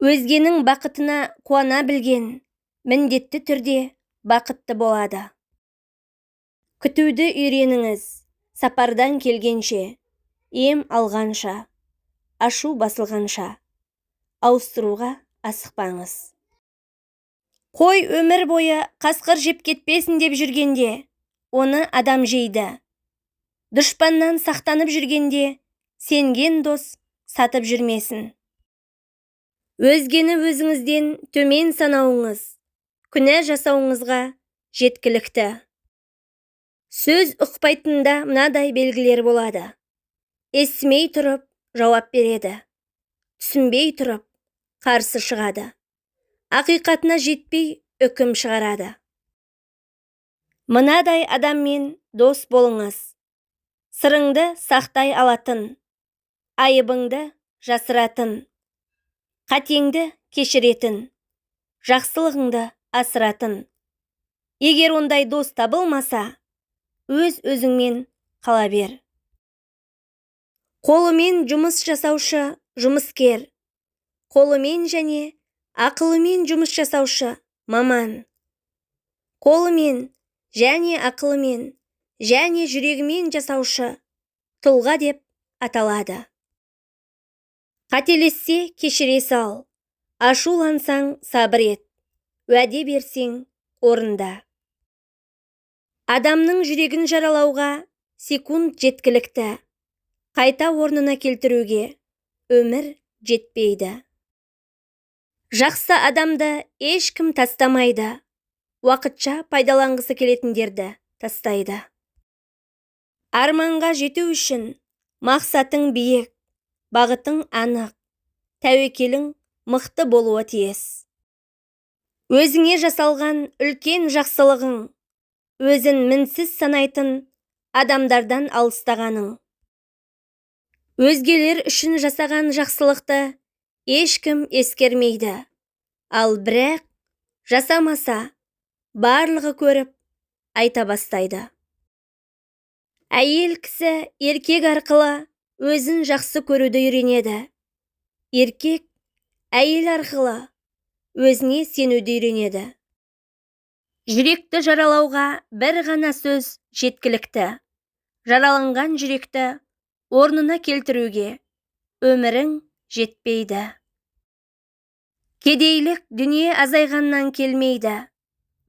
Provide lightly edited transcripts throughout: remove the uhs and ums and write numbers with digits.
Өзгенің бақытына қуана білген, міндетті түрде бақытты болады. Күтуді үйреніңіз, сапардан келгенше, ем алғанша, ашу басылғанша, ауыстыруға асықпаңыз. Қой өмір бойы қасқыр жеп кетпесін деп жүргенде, оны адам жейді. Дұшпаннан сақтанып жүргенде, сенген дос сатып жүрмесін. Өзгені өзіңізден төмен санауыңыз, күнә жасауыңызға жеткілікті. Сөз ұқпайтында мынадай белгілер болады. Естімей тұрып жауап береді. Түсінбей тұрып қарсы шығады. Ақиқатына жетпей үкім шығарады. Мынадай адаммен дос болыңыз. Сырыңды сақтай алатын, айыбыңды жасыратын, қатеңді кешіретін, жақсылығыңды асыратын. Егер ондай дос табылмаса, өз-өзіңмен қала бер. Қолымен жұмыс жасаушы жұмыскер, қолымен және ақылымен жұмыс жасаушы маман. Қолымен және ақылымен және жүрегімен жасаушы тұлға деп аталады. Қателессе кешіре сал, ашулансаң сабыр ет, уәде берсең орында. Адамның жүрегін жаралауға секунд жеткілікті, қайта орнына келтіруге өмір жетпейді. Жақсы адамды ешкім тастамайды, уақытша пайдаланғысы келетіндерді тастайды. Арманға жету үшін мақсатың биік, бағытың анық, тәуекелің мықты болуы тиіс. Өзіңе жасалған үлкен жақсылығың, өзін мінсіз санайтын адамдардан алыстағаның. Өзгелер үшін жасаған жақсылықты ешкім ескермейді, ал бірақ жасамаса, барлығы көріп айта бастайды. Әйел кісі еркек арқылы өзін жақсы көруді үйренеді. Еркек әйел арқылы өзіне сенуді үйренеді. Жүректі жаралауға бір ғана сөз жеткілікті. Жараланған жүректі орнына келтіруге өмірің жетпейді. Кедейлік дүние азайғаннан келмейді.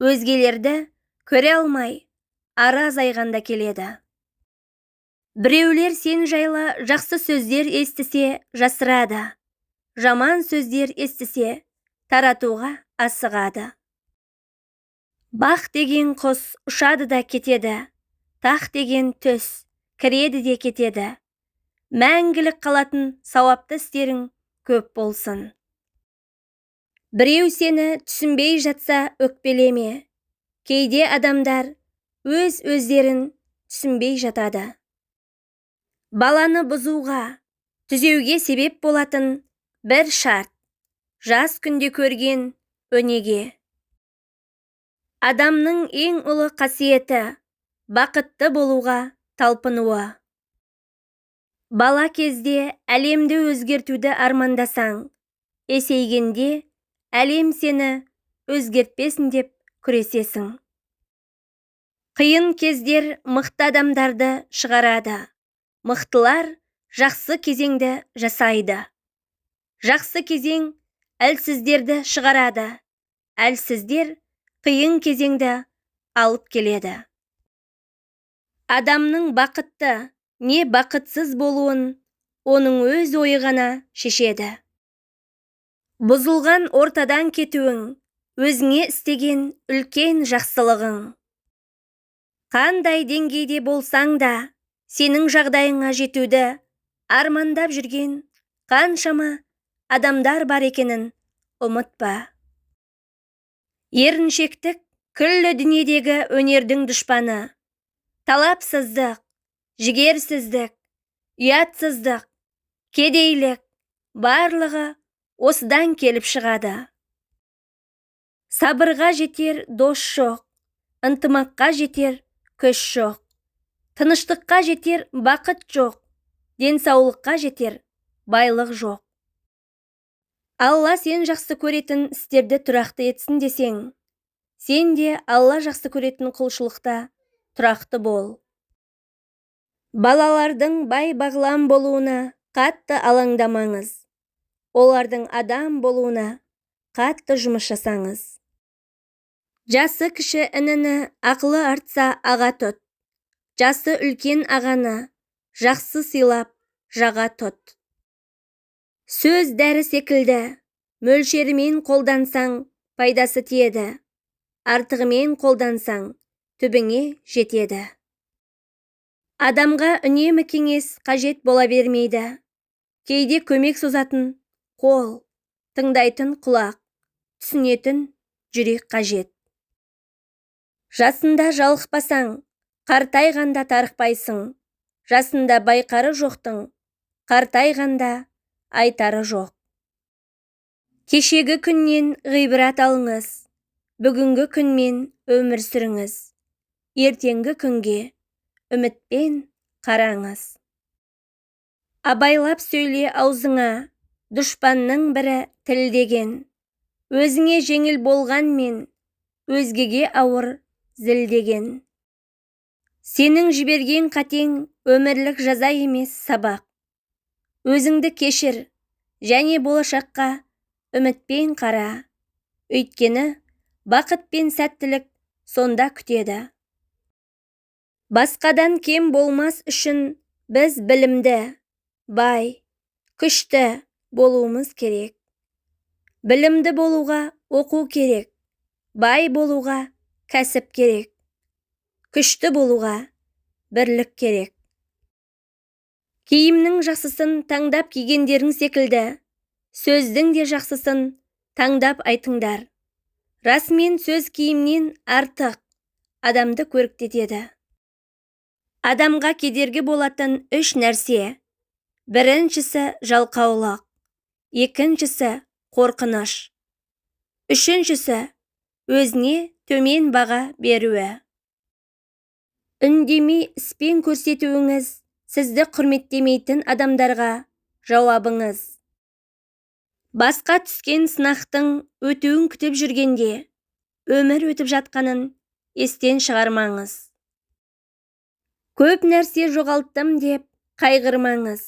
Өзгелерді көре алмай, ара азайғанда келеді. Біреулер сен жайлы жақсы сөздер естісе жасырады. Жаман сөздер естісе таратуға асығады. Бақ деген құс ұшады да кетеді. Тақ деген түс кіреді де кетеді. Мәңгілік қалатын сауапты істерің көп болсын. Біреу сені түсінбей жатса өкпелеме. Кейде адамдар өз-өздерін түсінбей жатады. Баланы бұзуға, түзеуге себеп болатын бір шарт, жас күнде көрген өнеге. Адамның ең ұлы қасиеті бақытты болуға талпынуы. Бала кезде әлемді өзгертуді армандасаң, есейгенде әлем сені өзгертпесін деп күресесің. Қиын кездер мықты адамдарды шығарады. Мықтылар жақсы кезеңді жасайды. Жақсы кезең әлсіздерді шығарады. Әлсіздер қиын кезеңді алып келеді. Адамның бақытты не бақытсыз болуын оның өз ойы ғана шешеді. Бұзылған ортадан кетуің өзіңе істеген үлкен жақсылығың. Қандай деңгейде болсаң да, сенің жағдайыңа жетуді армандап жүрген қаншама адамдар бар екенін ұмытпа. Еріншектік күллі дүниедегі өнердің дұшпаны. Талапсыздық, жігерсіздік, ұятсыздық, кедейлік барлығы осыдан келіп шығады. Сабырға жетер дос жоқ, ынтымаққа жетер күш жоқ. Тыныштыққа жетер бақыт жоқ, денсаулыққа жетер байлық жоқ. Алла сен жақсы көретін істерді тұрақты етсін десең, сен де Алла жақсы көретін құлшылықта тұрақты бол. Балалардың бай-бағлан болуына қатты алаңдамаңыз. Олардың адам болуына қатты жұмыс жасаңыз. Жасы кіші ініні ақылы артса аға тұт. Жасы үлкен ағаны жақсы сыйлап жаға тұт. Сөз дәрі секілді, мөлшерімен қолдансаң пайдасы тиеді. Артығымен қолдансаң түбіңе жетеді. Адамға үнемі кеңес қажет бола бермейді. Кейде көмек созатын қол, тыңдайтын құлақ, түсінетін жүрек қажет. Жасында жалықпасаң, қартайғанда тарықпайсың. Жасында байқары жоқтың, қартайғанда айтары жоқ. Кешегі күннен ғибрат алыңыз. Бүгінгі күнмен өмір сүріңіз. Ертеңгі күнге үмітпен қараңыз. Абайлап сөйле аузыңа, дұшпанның бірі тіл деген. Өзіңе жеңіл болғанмен, өзгеге ауыр зіл деген. Сенің жіберген қатең өмірлік жаза емес сабақ. Өзіңді кешір және болашаққа үмітпен қара. Өйткені бақыт пен сәттілік сонда күтеді. Басқадан кем болмас үшін біз білімді, бай, күшті болуымыз керек. Білімді болуға оқу керек. Бай болуға кәсіп керек. Күшті болуға бірлік керек. Киімнің жақсысын таңдап кигендерің секілді, сөздің де жақсысын таңдап айтыңдар. Расымен сөз киімнен артық адамды көріктетеді. Адамға кедергі болатын 3 нәрсе. Біріншісі жалқаулық, екіншісі қорқыныш, үшіншісі өзіне төмен баға беруі. Үндемей іспен көрсетуіңіз сізді құрметтемейтін адамдарға жауабыңыз. Басқа түскен сынақтың өтуін күтіп жүргенде, өмір өтіп жатқанын естен шығармаңыз. Көп нәрсе жоғалттым деп қайғырмаңыз.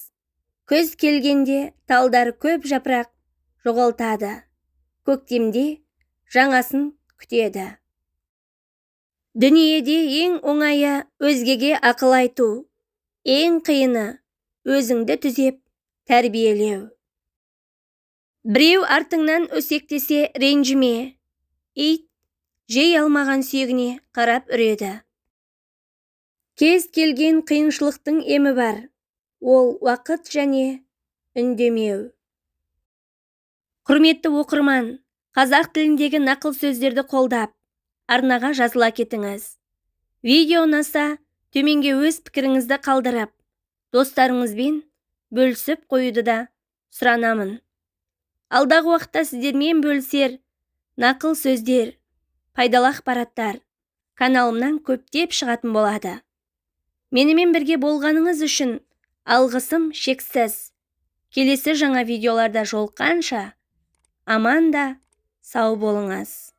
Күз келгенде талдар көп жапырақ жоғалтады. Көктемде жаңасын күтеді. Дүниеде ең оңайы өзгеге ақыл айту, ең қиыны өзіңді түзеп тәрбиелеу. Біреу артыңнан өсектесе ренжіме. Ит жей алмаған сүйегіне қарап үреді. Кез келген қиыншылықтың емі бар. Ол уақыт және үндемеу. Құрметті оқырман, қазақ тіліндегі нақыл сөздерді қолдап, арнаға жазыла кетіңіз. Видео ұнаса, төменге өз пікіріңізді қалдырып, достарыңызбен бөлісіп қоюды да сұранамын. Алдағы уақытта сіздермен бөлісер нақыл сөздер, пайдалы ақпараттар каналымнан көптеп шығатын болады. Менімен бірге болғаныңыз үшін алғысым шексіз. Келесі жаңа видеоларда жолыққанша аман да сау болыңыз.